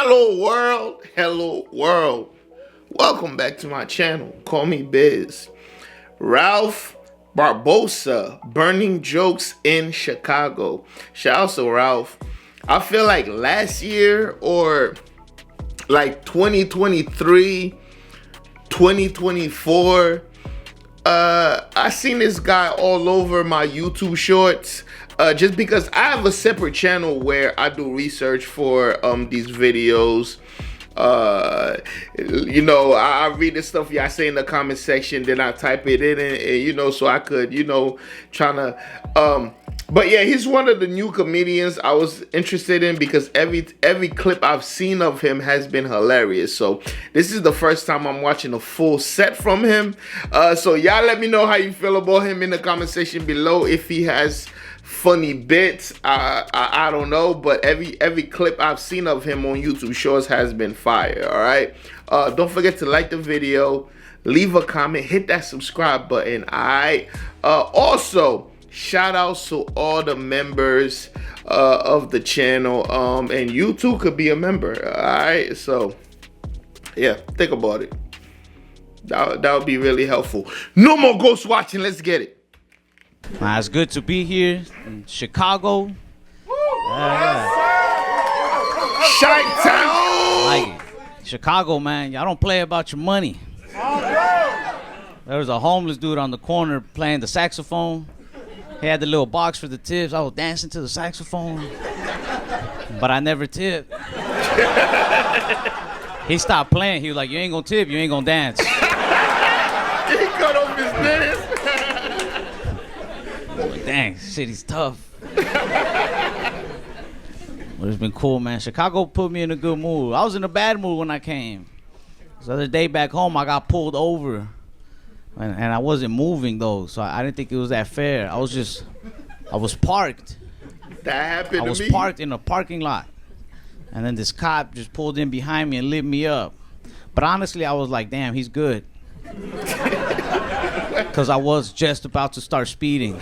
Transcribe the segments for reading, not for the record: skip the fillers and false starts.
Hello world, hello world. Welcome back to my channel. Call me Biz. Ralph Barbosa, burning jokes in Chicago. Shout out to Ralph. I feel like last year or like 2023, 2024, I seen this guy all over my YouTube shorts. Just because I have a separate channel where I do research for these videos. I read the stuff y'all say in the comment section, then I type it in, and so I could, trying to but yeah, he's one of the new comedians I was interested in because every clip I've seen of him has been hilarious. So this is the first time I'm watching a full set from him. So y'all let me know how you feel about him in the comment section below. If he has funny bits, I don't know, but every clip I've seen of him on YouTube Shorts has been fire. All right, don't forget to like the video, leave a comment, hit that subscribe button. All right, also shout outs to all the members of the channel, and you too could be a member. All right, so yeah, think about it. That would be really helpful. No more ghost watching, let's get it. It's good to be here in Chicago. Chi-town. Like it. Chicago, man, y'all don't play about your money. There was a homeless dude on the corner playing the saxophone. He had the little box for the tips. I was dancing to the saxophone, but I never tipped. He stopped playing. He was like, "You ain't gonna tip, you ain't gonna dance." He cut off his dance. Like, dang, shit, he's tough. But it's been cool, man. Chicago put me in a good mood. I was in a bad mood when I came. The other day back home, I got pulled over. And I wasn't moving, though, so I didn't think it was that fair. I was parked. That happened to me. I was parked in a parking lot. And then this cop just pulled in behind me and lit me up. But honestly, I was like, damn, he's good. Because I was just about to start speeding.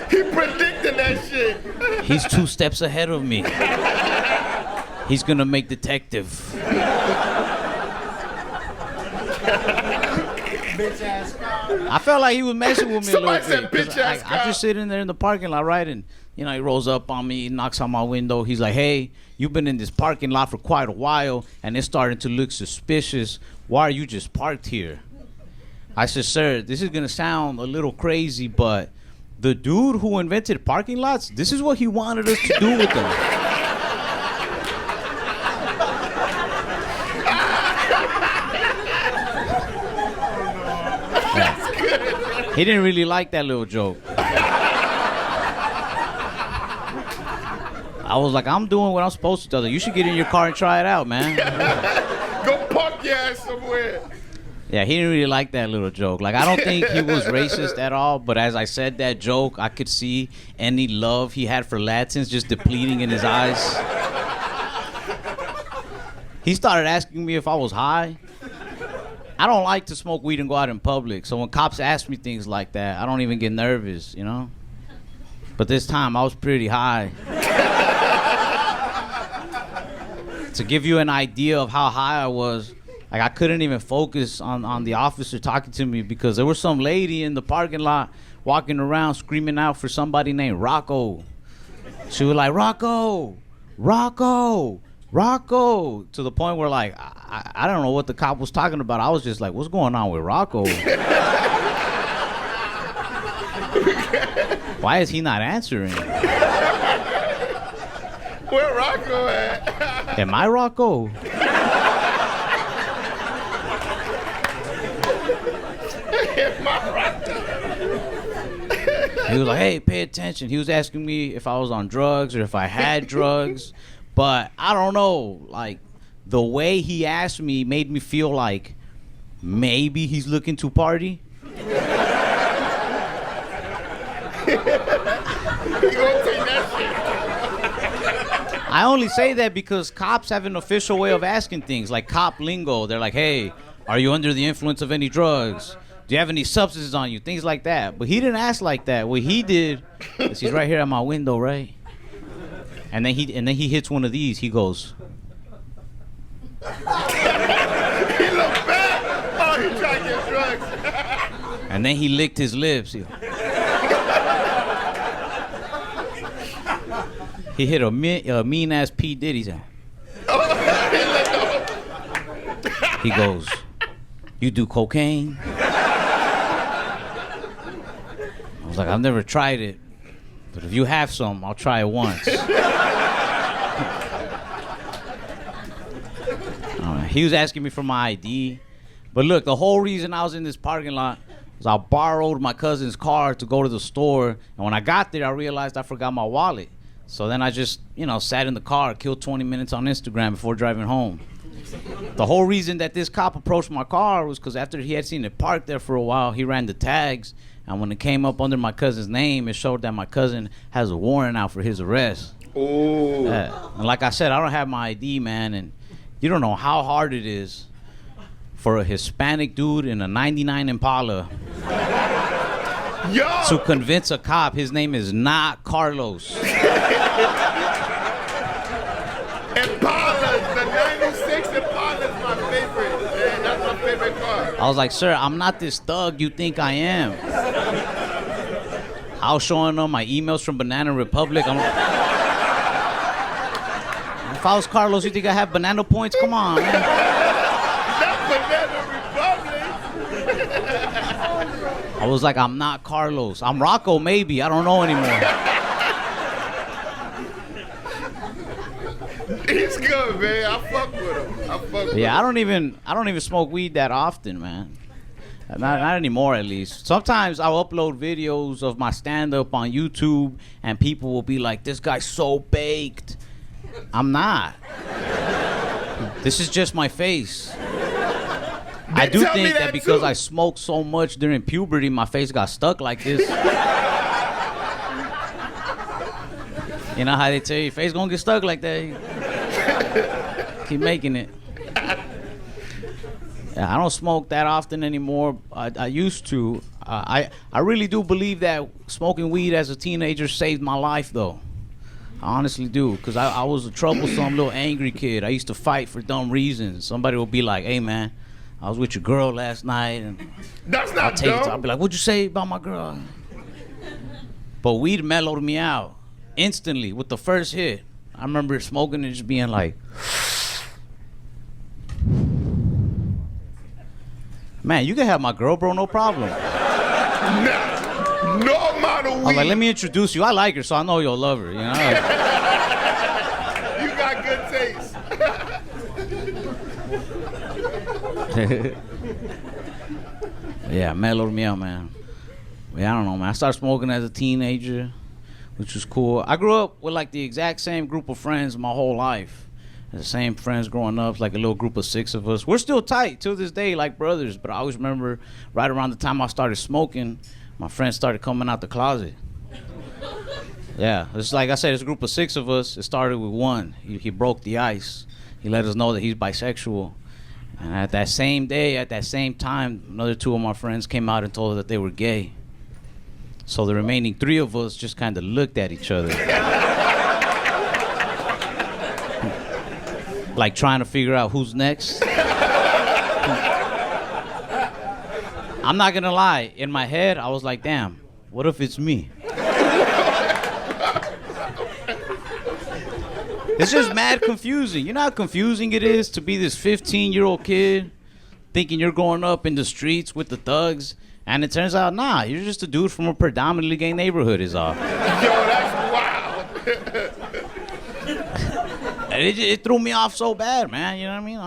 He predicted that shit. He's 2 steps ahead of me. He's gonna make detective. I felt like he was messing with me a little bit. I'm just sitting there in the parking lot, right? And he rolls up on me, knocks on my window. He's like, "Hey, you've been in this parking lot for quite a while, and it's starting to look suspicious. Why are you just parked here?" I said, "Sir, this is gonna sound a little crazy, but the dude who invented parking lots, this is what he wanted us to do with them." He didn't really like that little joke. I was like, I'm doing what I'm supposed to do. You should get in your car and try it out, man. Go park your ass somewhere. Yeah, he didn't really like that little joke. Like, I don't think he was racist at all, but as I said that joke, I could see any love he had for Latins just depleting in his eyes. He started asking me if I was high. I don't like to smoke weed and go out in public, so when cops ask me things like that, I don't even get nervous, But this time, I was pretty high. To give you an idea of how high I was, like, I couldn't even focus on the officer talking to me because there was some lady in the parking lot walking around screaming out for somebody named Rocco. She was like, "Rocco, Rocco, Rocco," to the point where, like, I don't know what the cop was talking about. I was just like, what's going on with Rocco? Why is he not answering? Where Rocco at? Am I Rocco? Am I Rocco? He was like, "Hey, pay attention." He was asking me if I was on drugs or if I had drugs. But I don't know, like, the way he asked me made me feel like maybe he's looking to party. I only say that because cops have an official way of asking things, like cop lingo. They're like, "Hey, are you under the influence of any drugs? Do you have any substances on you?" Things like that. But he didn't ask like that. What he did is, he's right here at my window, right? And then he hits one of these. He goes. He looked back. Oh, he tried to get drugs. And then he licked his lips. He hit a mean ass P. Diddy. He goes, "You do cocaine?" I was like, "I've never tried it, but if you have some, I'll try it once." He was asking me for my ID. But look, the whole reason I was in this parking lot was I borrowed my cousin's car to go to the store. And when I got there, I realized I forgot my wallet. So then I just, sat in the car, killed 20 minutes on Instagram before driving home. The whole reason that this cop approached my car was because after he had seen it parked there for a while, he ran the tags. And when it came up under my cousin's name, it showed that my cousin has a warrant out for his arrest. Ooh. And like I said, I don't have my ID, man. And you don't know how hard it is for a Hispanic dude in a 99 Impala to convince a cop his name is not Carlos. Impala, the 96 Impala is my favorite. Man, that's my favorite car. I was like, "Sir, I'm not this thug you think I am." I was showing them my emails from Banana Republic. If I was Carlos, you think I have banana points? Come on, man. Not Banana Republic. I was like, "I'm not Carlos. I'm Rocco, maybe. I don't know anymore." He's good, man. I fuck with him. Yeah, I don't even smoke weed that often, man. Not anymore, at least. Sometimes I'll upload videos of my stand-up on YouTube, and people will be like, "This guy's so baked." I'm not. This is just my face. I do think that because I smoked so much during puberty, my face got stuck like this. You know how they tell you your face gonna get stuck like that? Keep making it. Yeah, I don't smoke that often anymore. I used to. I really do believe that smoking weed as a teenager saved my life, though. I honestly do, because I was a troublesome little angry kid. I used to fight for dumb reasons. Somebody would be like, "Hey, man, I was with your girl last night." And that's not dumb. I'll be like, "What'd you say about my girl?" But weed mellowed me out instantly with the first hit. I remember smoking and just being like, "Man, you can have my girl, bro, no problem." No amount of weed. I was like, "Let me introduce you. I like her, so I know you'll love her." You know? You got good taste. Yeah, mellowed me out, man. Yeah, I don't know, man. I started smoking as a teenager, which was cool. I grew up with like the exact same group of friends my whole life. The same friends growing up, like a little group of 6 of us. We're still tight to this day, like brothers. But I always remember right around the time I started smoking, my friends started coming out the closet. Yeah, it's like I said, it's a group of 6 of us. It started with one. He broke the ice. He let us know that he's bisexual. And at that same day, at that same time, another 2 of my friends came out and told us that they were gay. So the remaining 3 of us just kind of looked at each other. Like trying to figure out who's next. I'm not gonna lie, in my head, I was like, "Damn, what if it's me?" It's just mad confusing. You know how confusing it is to be this 15-year-old kid thinking you're growing up in the streets with the thugs, and it turns out, nah, you're just a dude from a predominantly gay neighborhood is all. Yo, that's wild. It threw me off so bad, man. You know what I mean?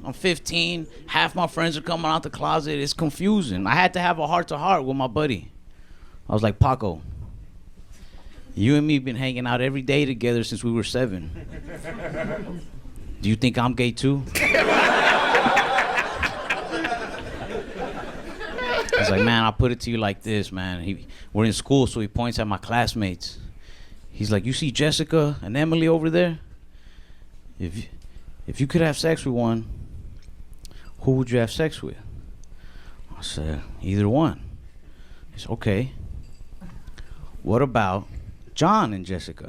I'm 15. Half my friends are coming out the closet. It's confusing. I had to have a heart-to-heart with my buddy. I was like, "Paco, you and me been hanging out every day together since we were 7. Do you think I'm gay too?" I was like, "Man, I'll put it to you like this, man. We're in school, so he points at my classmates. He's like, 'You see Jessica and Emily over there? If you could have sex with one, who would you have sex with?' I said, 'Either one.' He said, 'Okay. What about John and Jessica?'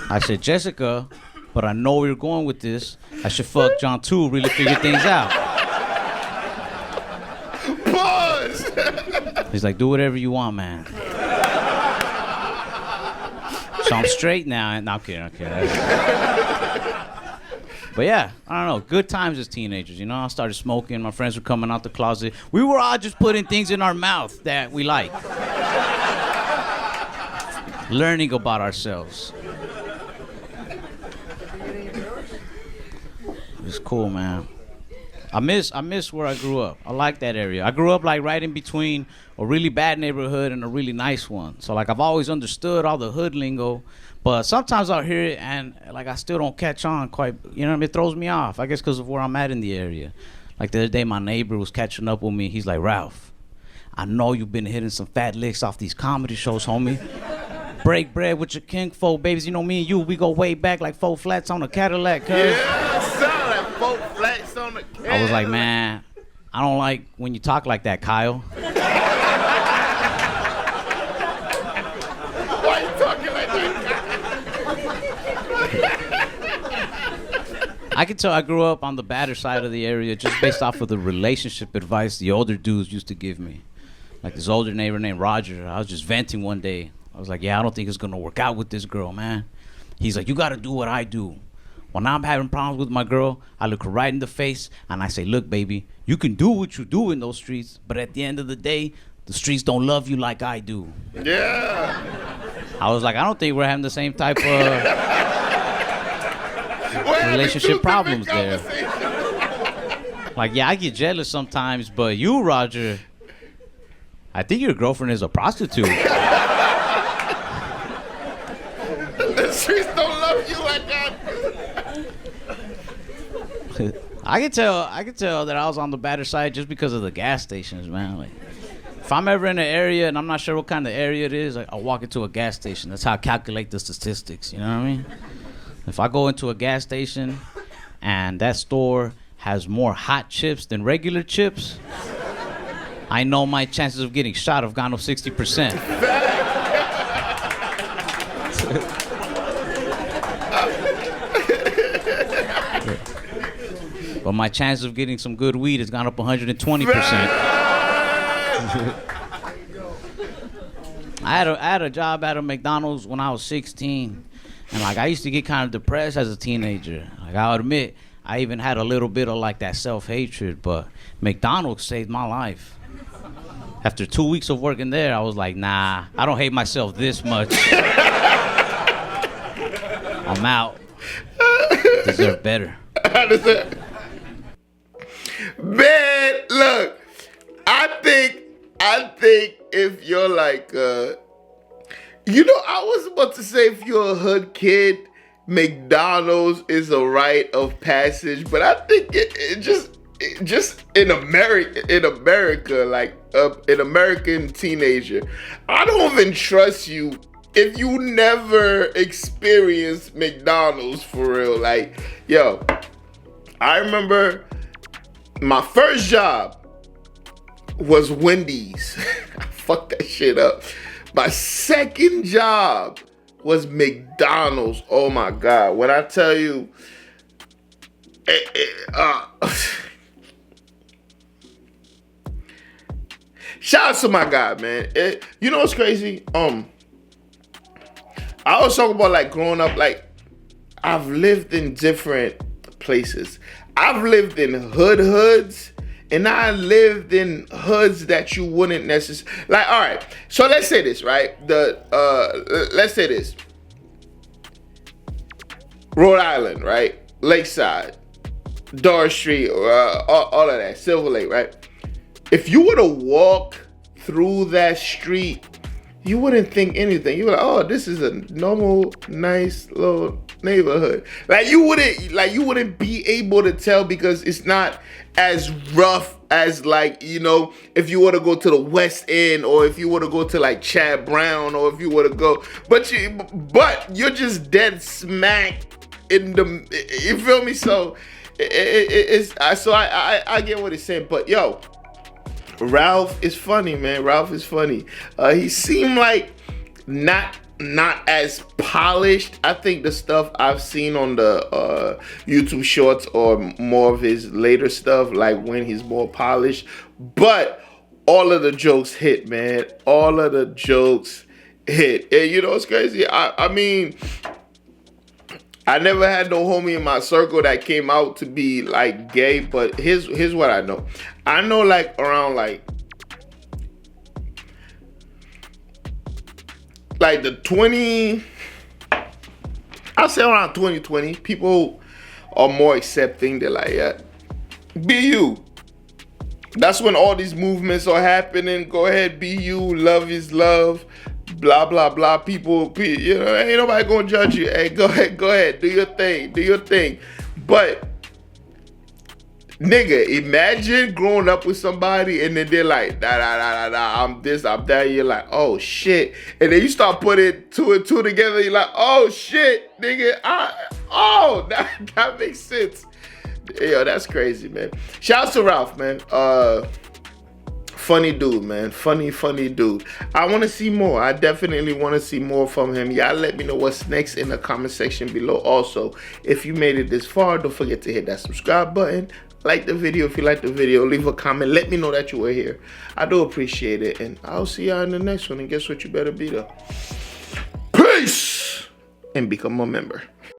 I said, Jessica, but I know where you're going with this. I should fuck John too, really figure things out. Pause. He's like, do whatever you want, man. So I'm straight now. No, I'm kidding. But yeah, I don't know. Good times as teenagers, you know. I started smoking. My friends were coming out the closet. We were all just putting things in our mouth that we like. Learning about ourselves. It's cool, man. I miss where I grew up. I like that area. I grew up like right in between a really bad neighborhood and a really nice one. So like I've always understood all the hood lingo, but sometimes I'll hear it and like I still don't catch on quite. You know what I mean? It throws me off. I guess because of where I'm at in the area. Like the other day, my neighbor was catching up with me. He's like, Ralph, I know you've been hitting some fat licks off these comedy shows, homie. Break bread with your kinfolk, babies. You know me and you, we go way back like 4 flats on a Cadillac, cuz. Yeah, sound like 4 flats on the Cadillac. I was like, man, I don't like when you talk like that, Kyle. Why you talking like that? I can tell I grew up on the badder side of the area just based off of the relationship advice the older dudes used to give me. Like this older neighbor named Roger, I was just venting one day. I was like, yeah, I don't think it's going to work out with this girl, man. He's like, you got to do what I do. When I'm having problems with my girl, I look her right in the face and I say, look, baby, you can do what you do in those streets, but at the end of the day, the streets don't love you like I do. Yeah. I was like, I don't think we're having the same type of relationship problems there. Like, yeah, I get jealous sometimes, but you, Roger, I think your girlfriend is a prostitute. The streets don't love you like that. I can tell that I was on the badder side just because of the gas stations, man. Like, if I'm ever in an area and I'm not sure what kind of area it is, like, I'll walk into a gas station. That's how I calculate the statistics. You know what I mean? If I go into a gas station and that store has more hot chips than regular chips, I know my chances of getting shot have gone up 60%. But my chance of getting some good weed has gone up 120%. I had a job at a McDonald's when I was 16. And like I used to get kind of depressed as a teenager. Like I'll admit, I even had a little bit of like that self-hatred, but McDonald's saved my life. After 2 weeks of working there, I was like, nah, I don't hate myself this much. I'm out. Deserve better. Man, look, I think if you're like, I was about to say if you're a hood kid, McDonald's is a rite of passage, but I think it just in America, like an American teenager, I don't even trust you if you never experienced McDonald's for real. Like, yo, I remember my first job was Wendy's. I fucked that shit up. My second job was McDonald's. Oh my God. When I tell you, shout out to my guy, man. You know what's crazy? I was talking about like growing up, like I've lived in different places. I've lived in hoods, and I lived in hoods that you wouldn't necessarily like. All right, so let's say this, right? Let's say this: Rhode Island, right? Lakeside, Doris Street, all of that, Silver Lake, right? If you were to walk through that street, you wouldn't think anything. You were like, oh, this is a normal, nice little neighborhood. Like you wouldn't be able to tell because it's not as rough as like, if you were to go to the West End or if you were to go to like Chad Brown or if you were to go, but you're just dead smack in the, you feel me? So I get what he's saying, but yo, Ralph is funny, man. Ralph is funny. He seemed like not not as polished. I think the stuff I've seen on the YouTube shorts or more of his later stuff, like when he's more polished. But all of the jokes hit, man. All of the jokes hit. And you know what's crazy? I mean, I never had no homie in my circle that came out to be like gay, but here's what I know. I know like around like the 20, I'll say around 2020, people are more accepting. They're like, yeah, be you. That's when all these movements are happening. Go ahead, be you. Love is love. Blah, blah, blah. People, you know, ain't nobody gonna judge you. Hey, go ahead. Do your thing. But, nigga, imagine growing up with somebody and then they're like, I'm this, I'm that. You're like, oh shit. And then you start putting two and two together. You're like, oh shit, nigga. That makes sense. Yo, that's crazy, man. Shouts to Ralph, man. Funny dude, man. Funny dude. I want to see more. I definitely want to see more from him. Y'all let me know what's next in the comment section below. Also, if you made it this far, don't forget to hit that subscribe button. Like the video if you like the video. Leave a comment. Let me know that you were here. I do appreciate it. And I'll see y'all in the next one. And guess what? You better be there. Peace! And become a member.